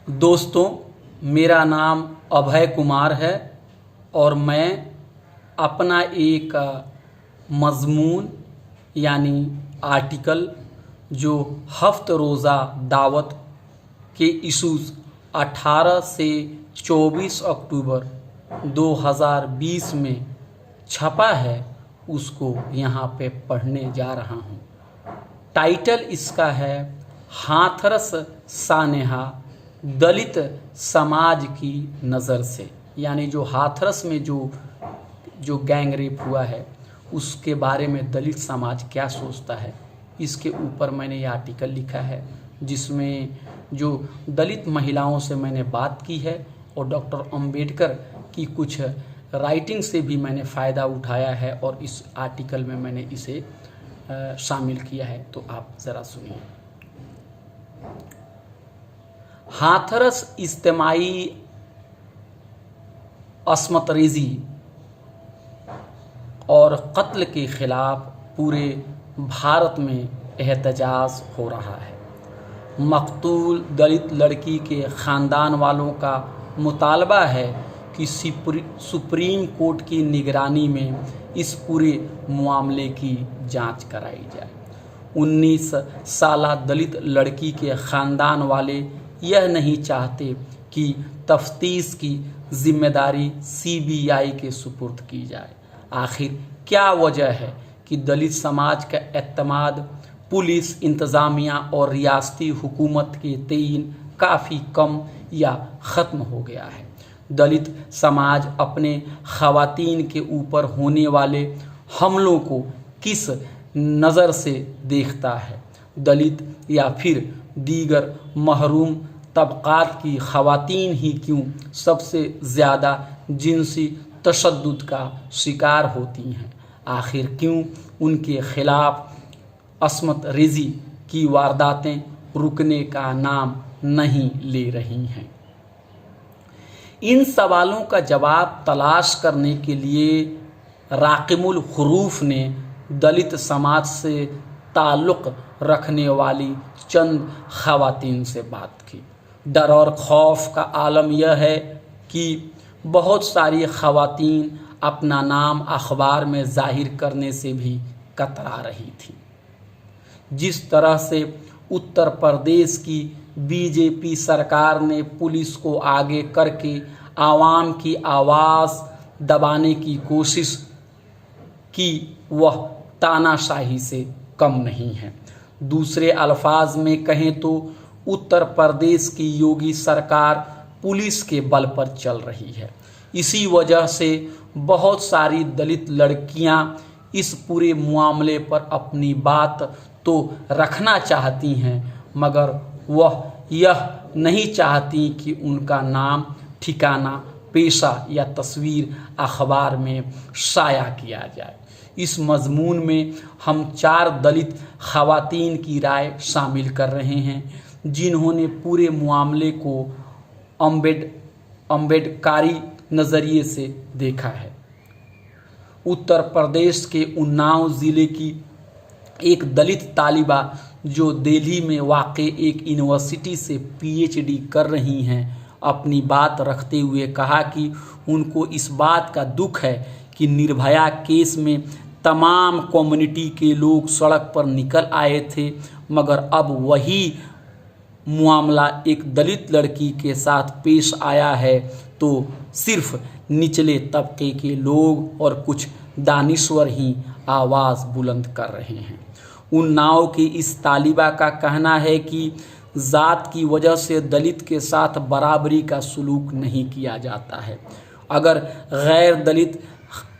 दोस्तों, मेरा नाम अभय कुमार है और मैं अपना एक मज़मून यानी आर्टिकल जो हफ्त रोज़ा दावत के इशूज़ 18 से 24 अक्टूबर 2020 में छपा है उसको यहाँ पे पढ़ने जा रहा हूँ। टाइटल इसका है हाथरस सानेहा दलित समाज की नज़र से, यानी जो हाथरस में जो गैंग रेप हुआ है उसके बारे में दलित समाज क्या सोचता है, इसके ऊपर मैंने ये आर्टिकल लिखा है जिसमें जो दलित महिलाओं से मैंने बात की है और डॉक्टर अंबेडकर की कुछ राइटिंग से भी मैंने फ़ायदा उठाया है और इस आर्टिकल में मैंने इसे शामिल किया है। तो आप ज़रा सुनिए। हाथरस इज्तिमाई अस्मतरेज़ी और कत्ल के ख़िलाफ़ पूरे भारत में एहतजाज हो रहा है। मकतूल दलित लड़की के ख़ानदान वालों का मुतालबा है कि सुप्रीम कोर्ट की निगरानी में इस पूरे मामले की जांच कराई जाए। 19 साला दलित लड़की के ख़ानदान वाले यह नहीं चाहते कि तफ्तीश की जिम्मेदारी सीबीआई के सुपुर्द की जाए। आखिर क्या वजह है कि दलित समाज का एतमाद पुलिस, इंतज़ामिया और रियासती हुकूमत के तईन काफ़ी कम या ख़त्म हो गया है? दलित समाज अपने ख़वातीन के ऊपर होने वाले हमलों को किस नज़र से देखता है? दलित या फिर दीगर महरूम तबक़ात की ख़वातीन ही क्यों सबसे ज़्यादा जिनसी तशद्दुद का शिकार होती हैं? आखिर क्यों उनके ख़िलाफ़ अस्मत रेज़ी की वारदातें रुकने का नाम नहीं ले रही हैं? इन सवालों का जवाब तलाश करने के लिए राक़िमुल हुरूफ ने दलित समाज से ताल्लुक़ रखने वाली चंद ख़वातीन से बात की। डर और खौफ का आलम यह है कि बहुत सारी ख़वातीन अपना नाम अखबार में ज़ाहिर करने से भी कतरा रही थीं। जिस तरह से उत्तर प्रदेश की बीजेपी सरकार ने पुलिस को आगे करके आवाम की आवाज़ दबाने की कोशिश की, वह तानाशाही से कम नहीं है। दूसरे अल्फाज में कहें तो उत्तर प्रदेश की योगी सरकार पुलिस के बल पर चल रही है। इसी वजह से बहुत सारी दलित लड़कियां इस पूरे मामले पर अपनी बात तो रखना चाहती हैं, मगर वह यह नहीं चाहती कि उनका नाम, ठिकाना, पेशा या तस्वीर अखबार में शाया किया जाए। इस मज़मून में हम 4 दलित ख़वातीन की राय शामिल कर रहे हैं जिन्होंने पूरे मामले को अम्बेडकारी नज़रिए से देखा है। उत्तर प्रदेश के उन्नाव ज़िले की एक दलित तालिबा जो दिल्ली में वाक़ एक यूनिवर्सिटी से पीएचडी कर रही हैं, अपनी बात रखते हुए कहा कि उनको इस बात का दुख है कि निर्भया केस में तमाम कम्युनिटी के लोग सड़क पर निकल आए थे, मगर अब वही मामला एक दलित लड़की के साथ पेश आया है तो सिर्फ निचले तबके के लोग और कुछ दानिश्वर ही आवाज़ बुलंद कर रहे हैं। उन्नाव की इस तालिबा का कहना है कि ज़ात की वजह से दलित के साथ बराबरी का सलूक नहीं किया जाता है। अगर गैर दलित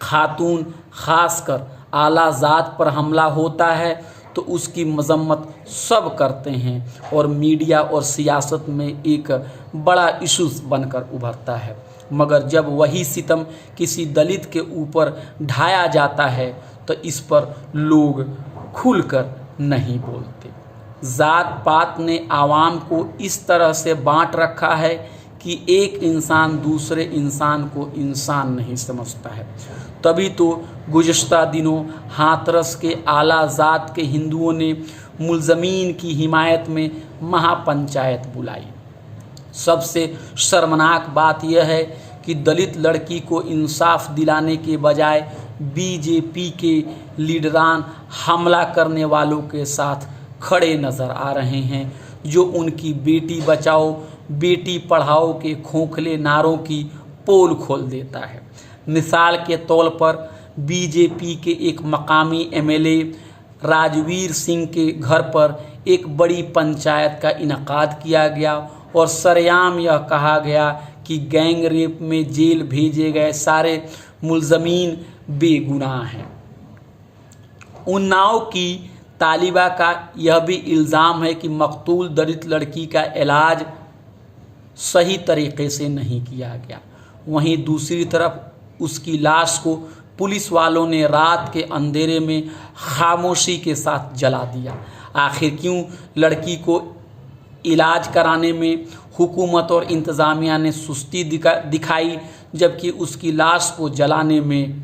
खातून खासकर आला ज़ात पर हमला होता है तो उसकी मजम्मत सब करते हैं और मीडिया और सियासत में एक बड़ा इशू बनकर उभरता है, मगर जब वही सितम किसी दलित के ऊपर ढाया जाता है तो इस पर लोग खुलकर नहीं बोलते। ज़ात पात ने आवाम को इस तरह से बांट रखा है कि एक इंसान दूसरे इंसान को इंसान नहीं समझता है। तभी तो गुज़श्ता दिनों हाथरस के आला ज़ात के हिंदुओं ने मुल्ज़मीन की हिमायत में महापंचायत बुलाई। सबसे शर्मनाक बात यह है कि दलित लड़की को इंसाफ दिलाने के बजाय बीजेपी के लीडरान हमला करने वालों के साथ खड़े नज़र आ रहे हैं, जो उनकी बेटी बचाओ बेटी पढ़ाओ के खोखले नारों की पोल खोल देता है। मिसाल के तौर पर बीजेपी के एक मकामी एमएलए राजवीर सिंह के घर पर एक बड़ी पंचायत का इनेकाद किया गया और सरेआम यह कहा गया कि गैंग रेप में जेल भेजे गए सारे मुलजमीन बेगुनाह हैं। उन्नाव की तालिबा का यह भी इल्ज़ाम है कि मकतूल दलित लड़की का इलाज सही तरीके से नहीं किया गया। वहीं दूसरी तरफ उसकी लाश को पुलिस वालों ने रात के अंधेरे में खामोशी के साथ जला दिया। आखिर क्यों लड़की को इलाज कराने में हुकूमत और इंतज़ामिया ने सुस्ती दिखाई, जबकि उसकी लाश को जलाने में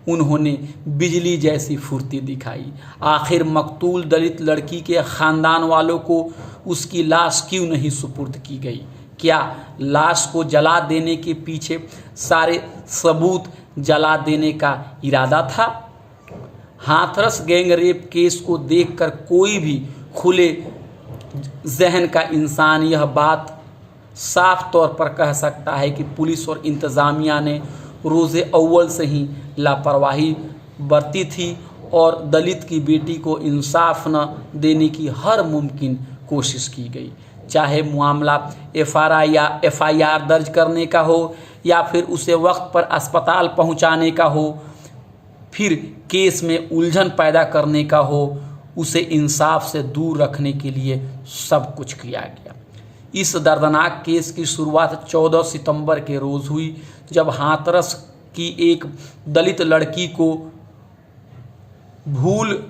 उन्होंने बिजली जैसी फुर्ती दिखाई? आखिर मकतूल दलित लड़की के ख़ानदान वालों को उसकी लाश क्यों नहीं सुपुर्द की गई? क्या लाश को जला देने के पीछे सारे सबूत जला देने का इरादा था? हाथरस गैंग रेप केस को देखकर कोई भी खुले जहन का इंसान यह बात साफ तौर पर कह सकता है कि पुलिस और इंतज़ामिया ने रोज़े अव्वल से ही लापरवाही बरती थी और दलित की बेटी को इंसाफ न देने की हर मुमकिन कोशिश की गई। चाहे मामला एफआईआर दर्ज करने का हो या फिर उसे वक्त पर अस्पताल पहुंचाने का हो, फिर केस में उलझन पैदा करने का हो, उसे इंसाफ से दूर रखने के लिए सब कुछ किया गया। इस दर्दनाक केस की शुरुआत 14 सितंबर के रोज़ हुई, जब हाथरस की एक दलित लड़की को भूल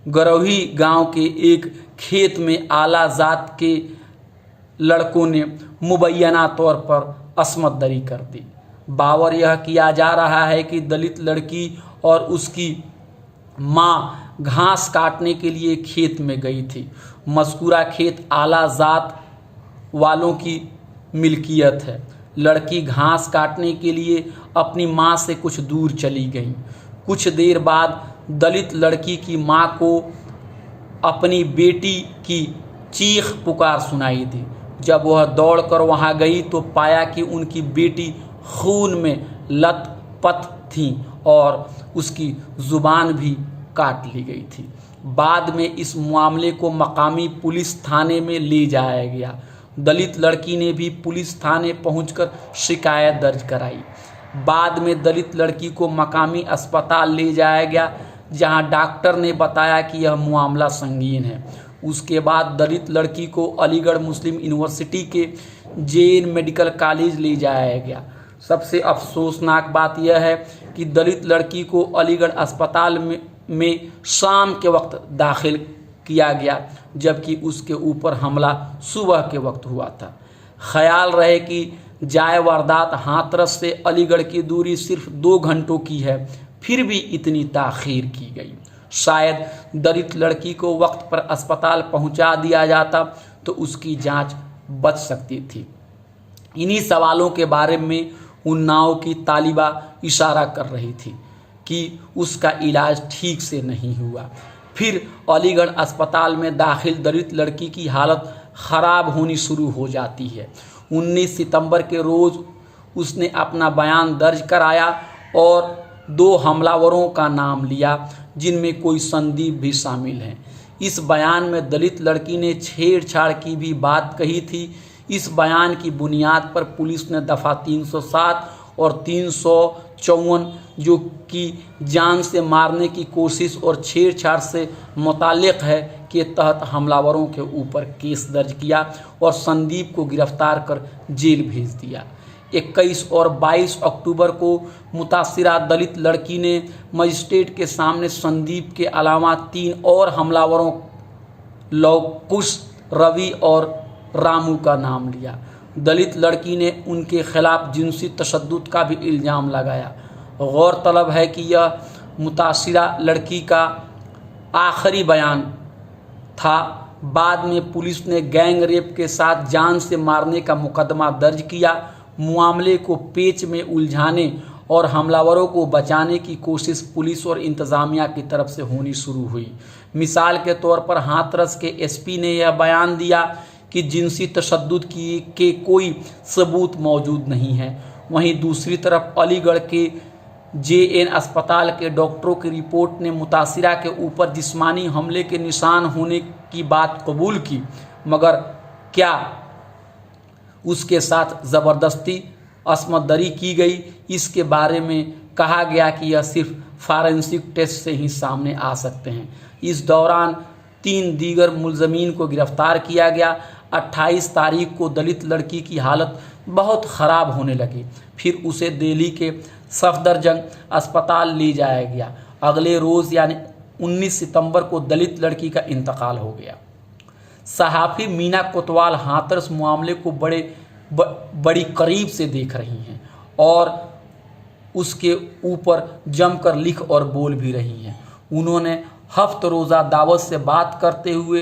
गरोही गांव के एक खेत में आला जात के लड़कों ने मुबैना तौर पर अस्मत दरी कर दी। बावर यह किया जा रहा है कि दलित लड़की और उसकी मां घास काटने के लिए खेत में गई थी। मज़कूरा खेत आला जात वालों की मिल्कियत है। लड़की घास काटने के लिए अपनी मां से कुछ दूर चली गई। कुछ देर बाद दलित लड़की की मां को अपनी बेटी की चीख पुकार सुनाई दी। जब वह दौड़कर वहां गई तो पाया कि उनकी बेटी खून में लथपथ थी और उसकी ज़ुबान भी काट ली गई थी। बाद में इस मामले को मकामी पुलिस थाने में ले जाया गया। दलित लड़की ने भी पुलिस थाने पहुंचकर शिकायत दर्ज कराई। बाद में दलित लड़की को मकामी अस्पताल ले जाया गया, जहां डॉक्टर ने बताया कि यह मामला संगीन है। उसके बाद दलित लड़की को अलीगढ़ मुस्लिम यूनिवर्सिटी के जैन मेडिकल कॉलेज ले जाया गया। सबसे अफसोसनाक बात यह है कि दलित लड़की को अलीगढ़ अस्पताल में शाम के वक्त दाखिल किया गया, जबकि उसके ऊपर हमला सुबह के वक्त हुआ था। ख्याल रहे कि जाए वारदात हाथरस से अलीगढ़ की दूरी सिर्फ 2 घंटों की है, फिर भी इतनी ताख़ीर की गई। शायद दलित लड़की को वक्त पर अस्पताल पहुंचा दिया जाता तो उसकी जांच बच सकती थी। इन्हीं सवालों के बारे में उन्नाव की तालिबा इशारा कर रही थी कि उसका इलाज ठीक से नहीं हुआ। फिर अलीगढ़ अस्पताल में दाखिल दलित लड़की की हालत ख़राब होनी शुरू हो जाती है। 19 सितंबर के रोज़ उसने अपना बयान दर्ज कराया और 2 हमलावरों का नाम लिया, जिनमें कोई संदीप भी शामिल हैं। इस बयान में दलित लड़की ने छेड़छाड़ की भी बात कही थी। इस बयान की बुनियाद पर पुलिस ने दफ़ा 307 और 354 जो कि जान से मारने की कोशिश और छेड़छाड़ से मुताल्लिक़ है के तहत हमलावरों के ऊपर केस दर्ज किया और संदीप को गिरफ्तार कर जेल भेज दिया। 21 और 22 अक्टूबर को मुतासिरा दलित लड़की ने मजिस्ट्रेट के सामने संदीप के अलावा 3 और हमलावरों लवकुश, रवि और रामू का नाम लिया। दलित लड़की ने उनके खिलाफ जिनसी तशद्दुद का भी इल्ज़ाम लगाया। गौरतलब है कि यह मुतासिरा लड़की का आखिरी बयान था बाद में पुलिस ने गैंग रेप के साथ जान से मारने का मुकदमा दर्ज किया। मामले को पेच में उलझाने और हमलावरों को बचाने की कोशिश पुलिस और इंतजामिया की तरफ से होनी शुरू हुई। मिसाल के तौर पर हाथरस के एसपी ने यह बयान दिया कि जिनसी तशद्दुद के कोई सबूत मौजूद नहीं है। वहीं दूसरी तरफ अलीगढ़ के जेएन अस्पताल के डॉक्टरों की रिपोर्ट ने मुतासिरा के ऊपर जिस्मानी हमले के निशान होने की बात कबूल की, मगर क्या उसके साथ ज़बरदस्ती अस्मत दरी की गई, इसके बारे में कहा गया कि यह सिर्फ फॉरेंसिक टेस्ट से ही सामने आ सकते हैं। इस दौरान 3 दीगर मुलजमीन को गिरफ्तार किया गया। 28 तारीख को दलित लड़की की हालत बहुत ख़राब होने लगी, फिर उसे दिल्ली के सफदरजंग अस्पताल ले जाया गया। अगले रोज़ यानी 19 सितंबर को दलित लड़की का इंतकाल हो गया। सहाफ़ी मीना कोतवाल हाथरस मामले को बड़ी करीब से देख रही हैं और उसके ऊपर जमकर लिख और बोल भी रही हैं। उन्होंने हफ्त रोज़ा दावत से बात करते हुए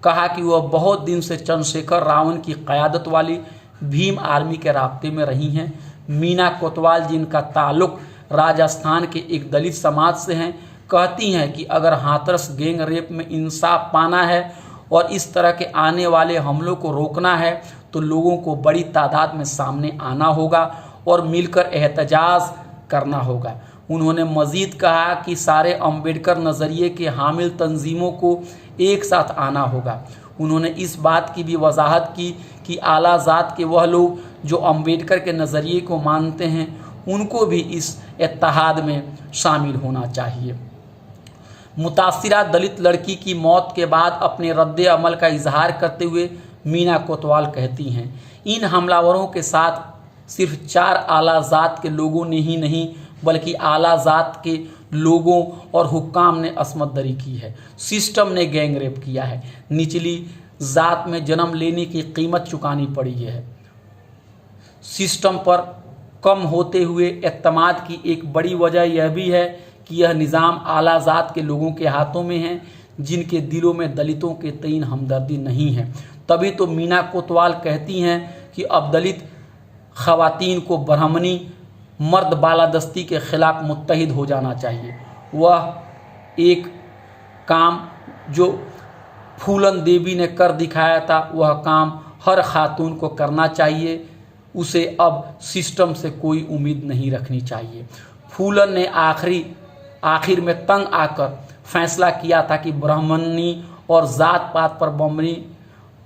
कहा कि वह बहुत दिन से चंद्रशेखर रावण की क़यादत वाली भीम आर्मी के राब्ते में रही हैं। मीना कोतवाल, जिनका ताल्लुक़ राजस्थान के एक दलित समाज से हैं, कहती हैं कि अगर हाथरस गैंग रेप में इंसाफ पाना है और इस तरह के आने वाले हमलों को रोकना है तो लोगों को बड़ी तादाद में सामने आना होगा और मिलकर एहतजाज करना होगा। उन्होंने मज़ीद कहा कि सारे अम्बेडकर नज़रिए के हामिल तंजीमों को एक साथ आना होगा। उन्होंने इस बात की भी वजाहत की कि आला ज़ात के वह लोग जो अम्बेडकर के नज़रिए को मानते हैं उनको भी इस इत्तेहाद में शामिल होना चाहिए। मुतासिरा दलित लड़की की मौत के बाद अपने रद्द अमल का इजहार करते हुए मीना कोतवाल कहती हैं, इन हमलावरों के साथ सिर्फ 4 आला ज़ात के लोगों ने ही नहीं बल्कि आला ज़ात के लोगों और हुक्काम ने अस्मत दरी की है। सिस्टम ने गैंग रेप किया है। निचली ज़ात में जन्म लेने की कीमत चुकानी पड़ी है। सिस्टम पर कम होते हुए एतमाद की एक बड़ी वजह यह भी है कि यह निज़ाम आला ज़ात के लोगों के हाथों में है जिनके दिलों में दलितों के तईन हमदर्दी नहीं है। तभी तो मीना कोतवाल कहती हैं कि अब दलित ख़वातीन को ब्राह्मणी मर्द बालादस्ती के ख़िलाफ़ मुत्तहिद हो जाना चाहिए। वह एक काम जो फूलन देवी ने कर दिखाया था वह काम हर खातून को करना चाहिए। उसे अब सिस्टम से कोई उम्मीद नहीं रखनी चाहिए। फूलन ने आखिर में तंग आकर फैसला किया था कि ब्राह्मणी और ज़ात पात पर बमनी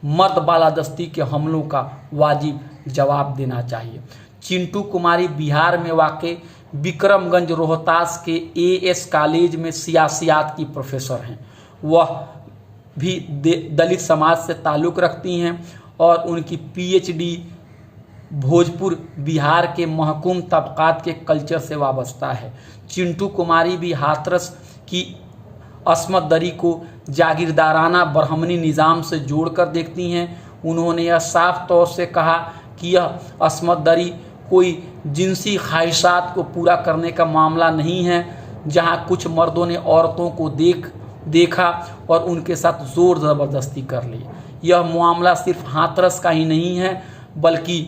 मर्द बालादस्ती के हमलों का वाजिब जवाब देना चाहिए। चिंटू कुमारी बिहार में वाक़ विक्रमगंज रोहतास के एएस कॉलेज में सियासियात की प्रोफेसर हैं। वह भी दलित समाज से ताल्लुक़ रखती हैं और उनकी पीएचडी भोजपुर बिहार के महकूम तबक़ात के कल्चर से वाबस्ता है। चिंटू कुमारी भी हाथरस की अस्मत दरी को जागीरदाराना ब्राह्मणी निज़ाम से जोड़कर देखती हैं। उन्होंने यह साफ तौर से कहा कि यह अस्मत दरी कोई जिनसी ख्वाहिशात को पूरा करने का मामला नहीं है जहां कुछ मर्दों ने औरतों को देखा और उनके साथ ज़ोर ज़बरदस्ती कर ली। यह मामला सिर्फ हाथरस का ही नहीं है बल्कि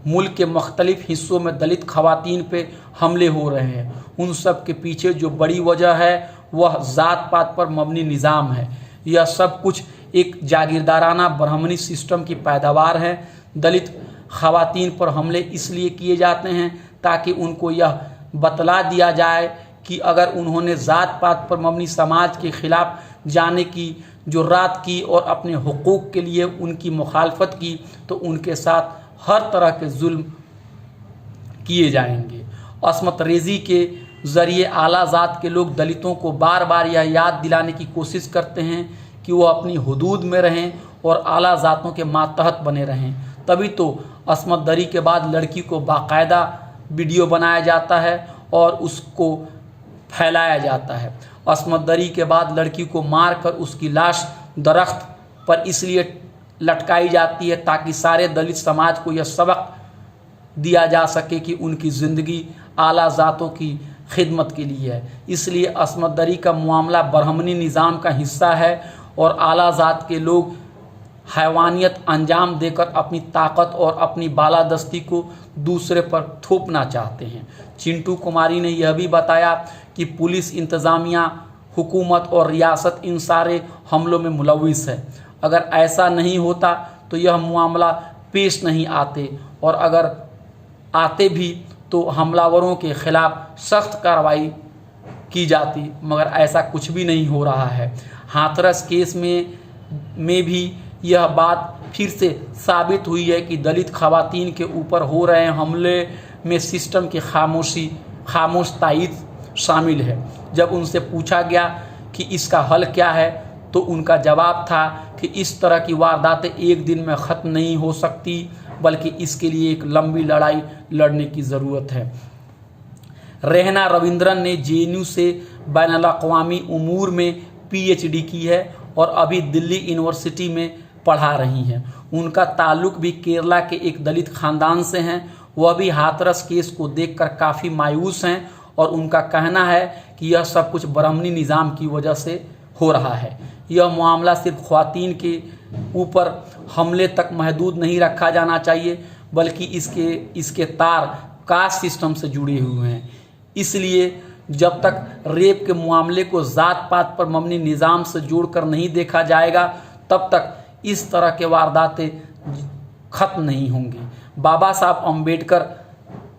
मुल्क के मुख्तलिफ हिस्सों में दलित ख़वातीन पे हमले हो रहे हैं। उन सब के पीछे जो बड़ी वजह है वह ज़ात पात पर मबनी निज़ाम है। यह सब कुछ एक जागीरदाराना ब्राह्मणी सिस्टम की पैदावार है। दलित ख़वातीन पर हमले इसलिए किए जाते हैं ताकि उनको यह बतला दिया जाए कि अगर उन्होंने ज़ात पात पर मबनी समाज के ख़िलाफ़ जाने की जुर्रात की और अपने हुकूक़ के लिए उनकी मुखालफत की तो उनके साथ हर तरह के जुल्म किए जाएंगे। अस्मत रेज़ी के ज़रिए आला ज़ात के लोग दलितों को बार बार यह याद दिलाने की कोशिश करते हैं कि वो अपनी हुदूद में रहें और आला ज़ातों के मातहत बने रहें। तभी तो अस्मत दरी के बाद लड़की को बाकायदा वीडियो बनाया जाता है और उसको फैलाया जाता है। अस्मत दरी के बाद लड़की को मारकर उसकी लाश दरख्त पर इसलिए लटकाई जाती है ताकि सारे दलित समाज को यह सबक दिया जा सके कि उनकी ज़िंदगी आला ज़ातों की खिदमत के लिए है। इसलिए अस्मत दरी का मामला ब्राह्मणी निज़ाम का हिस्सा है और आला जात के लोग हैवानियत अंजाम देकर अपनी ताकत और अपनी बालादस्ती को दूसरे पर थोपना चाहते हैं। चिंटू कुमारी ने यह भी बताया कि पुलिस इंतज़ामिया, हुकूमत और रियासत इन सारे हमलों में मुलविस है। अगर ऐसा नहीं होता तो यह मामला पेश नहीं आते, और अगर आते भी तो हमलावरों के खिलाफ सख्त कार्रवाई की जाती, मगर ऐसा कुछ भी नहीं हो रहा है। हाथरस केस में भी यह बात फिर से साबित हुई है कि दलित खवातीन के ऊपर हो रहे हमले में सिस्टम की खामोश तायीद शामिल है। जब उनसे पूछा गया कि इसका हल क्या है तो उनका जवाब था कि इस तरह की वारदातें एक दिन में ख़त्म नहीं हो सकती, बल्कि इसके लिए एक लंबी लड़ाई लड़ने की ज़रूरत है। रेहना रविंद्रन ने जेएनयू से बैनुल अक़वामी उमूर में पीएचडी की है और अभी दिल्ली यूनिवर्सिटी में पढ़ा रही हैं। उनका ताल्लुक भी केरला के एक दलित खानदान से हैं। वह भी हाथरस केस को देखकर काफ़ी मायूस हैं और उनका कहना है कि यह सब कुछ ब्राह्मणी निज़ाम की वजह से हो रहा है। यह मामला सिर्फ ख्वातीन के ऊपर हमले तक महदूद नहीं रखा जाना चाहिए, बल्कि इसके तार कास्ट सिस्टम से जुड़े हुए हैं। इसलिए जब तक रेप के मामले को ज़ात पात पर मबनी निज़ाम से जोड़कर नहीं देखा जाएगा, तब तक इस तरह के वारदातें ख़त्म नहीं होंगी। बाबा साहब अम्बेडकर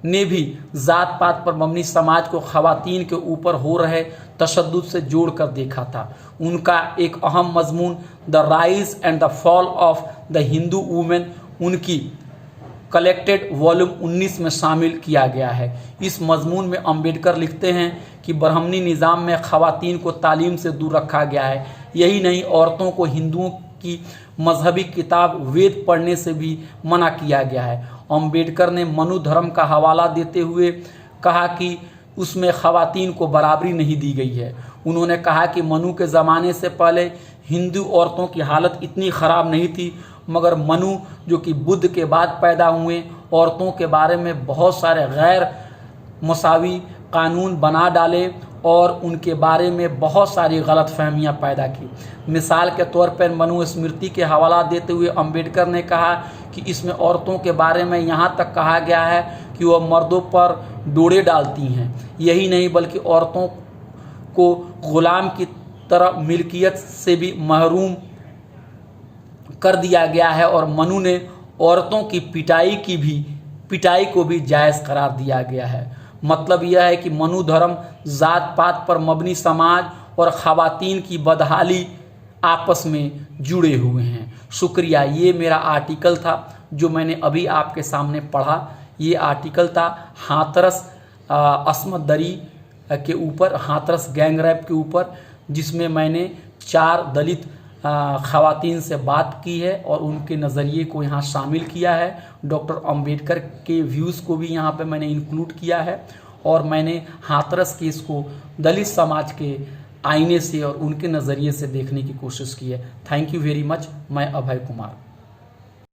ने भी ज़ात पात पर मबनी समाज को ख़वातीन के ऊपर हो रहे तशद्दुद से जोड़कर देखा था। उनका एक अहम मजमून the rise and the fall of the Hindu women उनकी कलेक्टेड वॉल्यूम 19 में शामिल किया गया है। इस मजमून में अम्बेडकर लिखते हैं कि ब्राह्मणी निज़ाम में ख़वातीन को तालीम से दूर रखा गया है। यही नहीं, औरतों को हिंदुओं की मजहबी किताब वेद पढ़ने से भी मना किया गया है। अम्बेडकर ने मनु धर्म का हवाला देते हुए कहा कि उसमें ख़वातीन को बराबरी नहीं दी गई है। उन्होंने कहा कि मनु के ज़माने से पहले हिंदू औरतों की हालत इतनी ख़राब नहीं थी, मगर मनु जो कि बुद्ध के बाद पैदा हुए, औरतों के बारे में बहुत सारे गैर मुसावी कानून बना डाले और उनके बारे में बहुत सारी गलत फहमियाँ पैदा की। मिसाल के तौर पर मनु स्मृति के हवाला देते हुए अम्बेडकर ने कहा कि इसमें औरतों के बारे में यहाँ तक कहा गया है कि वह मर्दों पर डोरे डालती हैं। यही नहीं, बल्कि औरतों को गुलाम की तरह मिल्कियत से भी महरूम कर दिया गया है, और मनु ने औरतों की पिटाई को भी जायज़ करार दिया गया है। मतलब यह है कि मनु धर्म ज़ात पात पर मबनी समाज और ख़वातीन की बदहाली आपस में जुड़े हुए हैं। शुक्रिया। ये मेरा आर्टिकल था जो मैंने अभी आपके सामने पढ़ा। ये आर्टिकल था हाथरस अस्मत दरी के ऊपर, हाथरस गैंग रेप के ऊपर, जिसमें मैंने 4 दलित ख़वातीन से बात की है और उनके नज़रिए को यहाँ शामिल किया है। डॉक्टर अंबेडकर के व्यूज़ को भी यहाँ पे मैंने इंक्लूड किया है, और मैंने हाथरस केस को दलित समाज के आईने से और उनके नज़रिए से देखने की कोशिश की है। Thank you very much. मैं अभय कुमार।